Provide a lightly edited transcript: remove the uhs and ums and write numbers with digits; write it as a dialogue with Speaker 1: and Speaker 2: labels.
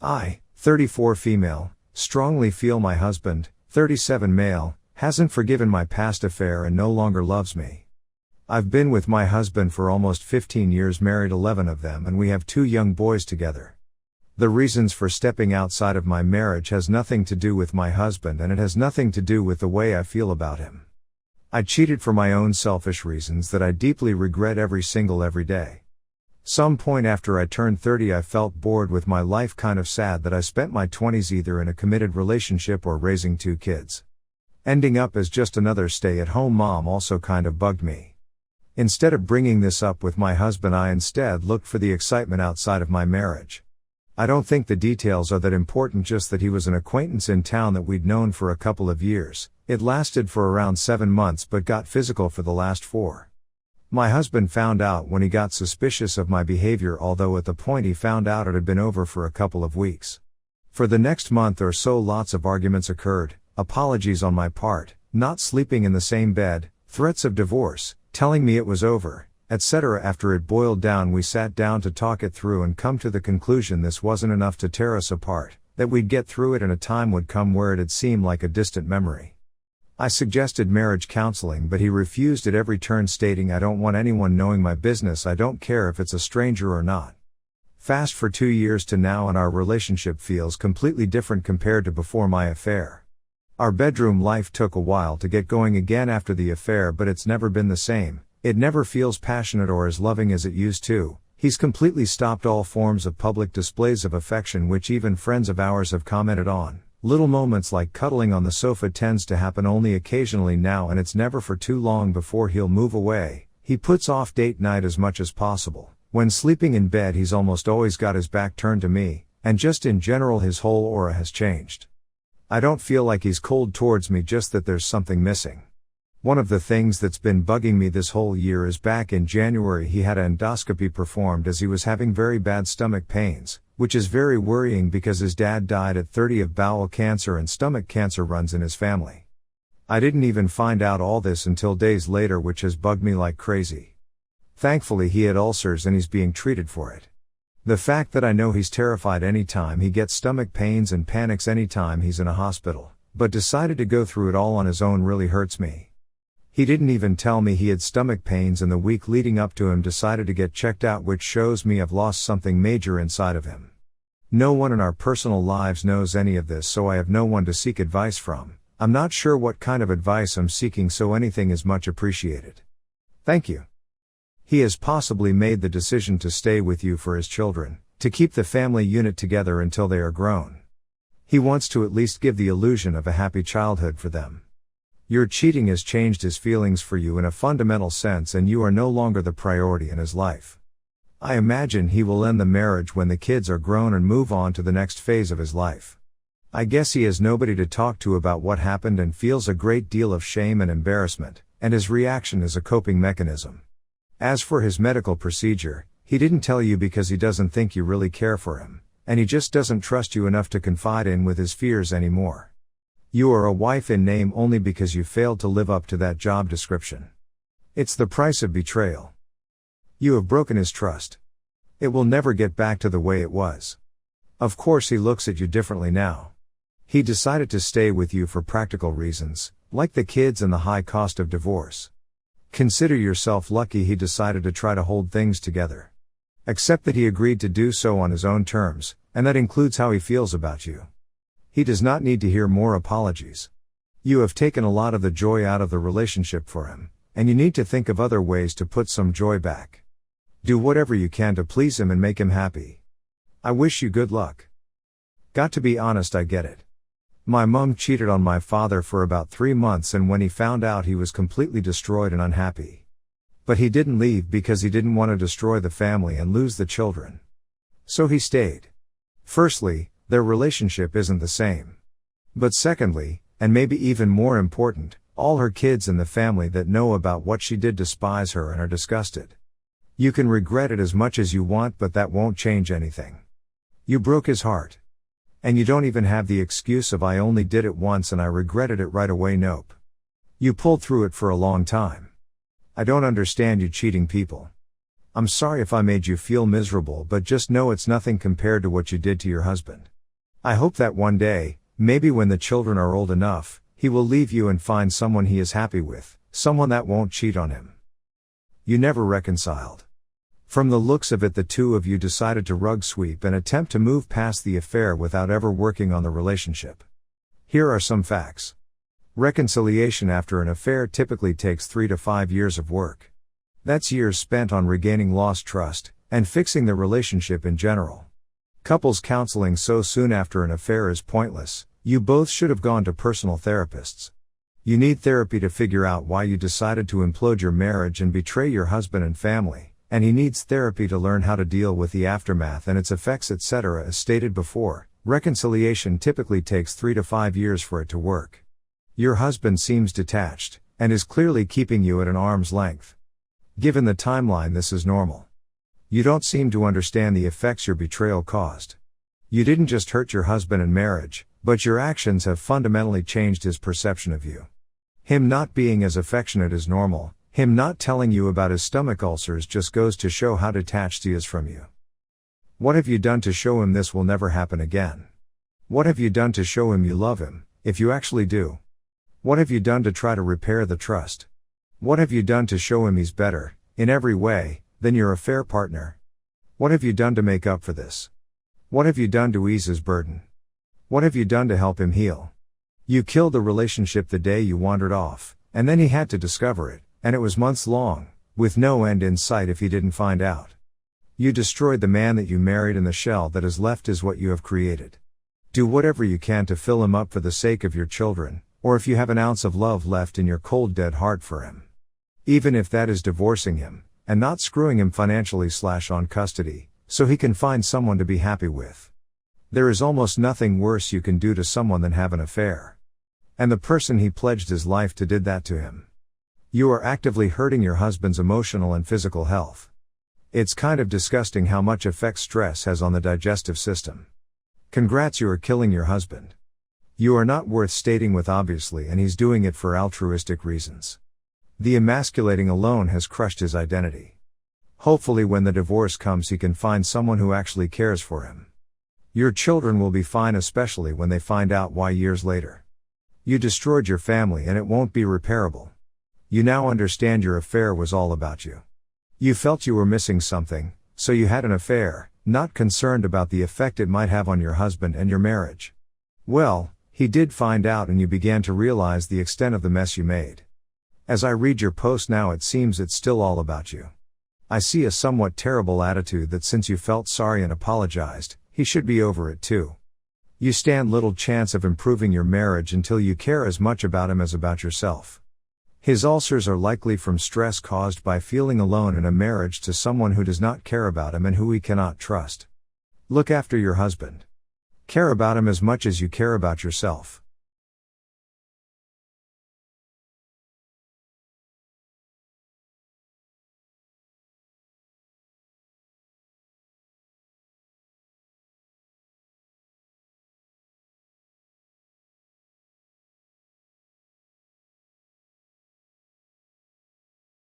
Speaker 1: I, 34 female, strongly feel my husband, 37 male, hasn't forgiven my past affair and no longer loves me. I've been with my husband for almost 15 years, married 11 of them, and we have 2 young boys together. The reasons for stepping outside of my marriage has nothing to do with my husband, and it has nothing to do with the way I feel about him. I cheated for my own selfish reasons that I deeply regret every day. Some point after I turned 30 I felt bored with my life, kind of sad that I spent my 20s either in a committed relationship or raising 2 kids. Ending up as just another stay-at-home mom also kind of bugged me. Instead of bringing this up with my husband, I instead looked for the excitement outside of my marriage. I don't think the details are that important, just that he was an acquaintance in town that we'd known for a couple of years. It lasted for around 7 months but got physical for the last 4. My husband found out when he got suspicious of my behavior, although at the point he found out it had been over for a couple of weeks. For the next month or so lots of arguments occurred, apologies on my part, not sleeping in the same bed, threats of divorce, telling me it was over, etc. After it boiled down, we sat down to talk it through and come to the conclusion this wasn't enough to tear us apart, that we'd get through it and a time would come where it'd seem like a distant memory. I suggested marriage counseling, but he refused at every turn, stating, "I don't want anyone knowing my business. I don't care if it's a stranger or not." Fast for 2 years to now, and our relationship feels completely different compared to before my affair. Our bedroom life took a while to get going again after the affair, but it's never been the same. It never feels passionate or as loving as it used to. He's completely stopped all forms of public displays of affection, which even friends of ours have commented on. Little moments like cuddling on the sofa tends to happen only occasionally now, and it's never for too long before he'll move away. He puts off date night as much as possible. When sleeping in bed he's almost always got his back turned to me, and just in general his whole aura has changed. I don't feel like he's cold towards me, just that there's something missing. One of the things that's been bugging me this whole year is back in January he had an endoscopy performed as he was having very bad stomach pains, which is very worrying because his dad died at 30 of bowel cancer and stomach cancer runs in his family. I didn't even find out all this until days later, which has bugged me like crazy. Thankfully he had ulcers and he's being treated for it. The fact that I know he's terrified anytime he gets stomach pains and panics anytime he's in a hospital, but decided to go through it all on his own, really hurts me. He didn't even tell me he had stomach pains, and the week leading up to him decided to get checked out, which shows me I've lost something major inside of him. No one in our personal lives knows any of this, so I have no one to seek advice from. I'm not sure what kind of advice I'm seeking, so anything is much appreciated. Thank you. He has possibly made the decision to stay with you for his children, to keep the family unit together until they are grown. He wants to at least give the illusion of a happy childhood for them. Your cheating has changed his feelings for you in a fundamental sense, and you are no longer the priority in his life. I imagine he will end the marriage when the kids are grown and move on to the next phase of his life. I guess he has nobody to talk to about what happened and feels a great deal of shame and embarrassment, and his reaction is a coping mechanism. As for his medical procedure, he didn't tell you because he doesn't think you really care for him, and he just doesn't trust you enough to confide in with his fears anymore. You are a wife in name only because you failed to live up to that job description. It's the price of betrayal. You have broken his trust. It will never get back to the way it was. Of course he looks at you differently now. He decided to stay with you for practical reasons, like the kids and the high cost of divorce. Consider yourself lucky he decided to try to hold things together. Accept that he agreed to do so on his own terms, and that includes how he feels about you. He does not need to hear more apologies. You have taken a lot of the joy out of the relationship for him, and you need to think of other ways to put some joy back. Do whatever you can to please him and make him happy. I wish you good luck. Got to be honest, I get it. My mom cheated on my father for about 3 months, and when he found out he was completely destroyed and unhappy. But he didn't leave because he didn't want to destroy the family and lose the children. So he stayed. Firstly, their relationship isn't the same. But secondly, and maybe even more important, all her kids in the family that know about what she did despise her and are disgusted. You can regret it as much as you want, but that won't change anything. You broke his heart. And you don't even have the excuse of "I only did it once and I regretted it right away." Nope. You pulled through it for a long time. I don't understand you cheating people. I'm sorry if I made you feel miserable, but just know it's nothing compared to what you did to your husband. I hope that one day, maybe when the children are old enough, he will leave you and find someone he is happy with, someone that won't cheat on him. You never reconciled. From the looks of it, the two of you decided to rug sweep and attempt to move past the affair without ever working on the relationship. Here are some facts. Reconciliation after an affair typically takes 3 to 5 years of work. That's years spent on regaining lost trust, and fixing the relationship in general. Couples counseling so soon after an affair is pointless. You both should have gone to personal therapists. You need therapy to figure out why you decided to implode your marriage and betray your husband and family. And he needs therapy to learn how to deal with the aftermath and its effects, etc. As stated before, reconciliation typically takes 3 to 5 years for it to work. Your husband seems detached, and is clearly keeping you at an arm's length. Given the timeline, this is normal. You don't seem to understand the effects your betrayal caused. You didn't just hurt your husband and marriage, but your actions have fundamentally changed his perception of you. Him not being as affectionate is normal. Him not telling you about his stomach ulcers just goes to show how detached he is from you. What have you done to show him this will never happen again? What have you done to show him you love him, if you actually do? What have you done to try to repair the trust? What have you done to show him he's better, in every way, than your affair partner? What have you done to make up for this? What have you done to ease his burden? What have you done to help him heal? You killed the relationship the day you wandered off, and then he had to discover it. And it was months long, with no end in sight if he didn't find out. You destroyed the man that you married, and the shell that is left is what you have created. Do whatever you can to fill him up for the sake of your children, or if you have an ounce of love left in your cold dead heart for him. Even if that is divorcing him, and not screwing him financially / on custody, so he can find someone to be happy with. There is almost nothing worse you can do to someone than have an affair. And the person he pledged his life to did that to him. You are actively hurting your husband's emotional and physical health. It's kind of disgusting how much effect stress has on the digestive system. Congrats, you are killing your husband. You are not worth stating with, obviously, and he's doing it for altruistic reasons. The emasculating alone has crushed his identity. Hopefully when the divorce comes he can find someone who actually cares for him. Your children will be fine, especially when they find out why years later. You destroyed your family and it won't be repairable. You now understand your affair was all about you. You felt you were missing something, so you had an affair, not concerned about the effect it might have on your husband and your marriage. Well, he did find out and you began to realize the extent of the mess you made. As I read your post now, it seems it's still all about you. I see a somewhat terrible attitude that since you felt sorry and apologized, he should be over it too. You stand little chance of improving your marriage until you care as much about him as about yourself. His ulcers are likely from stress caused by feeling alone in a marriage to someone who does not care about him and who he cannot trust. Look after your husband. Care about him as much as you care about yourself.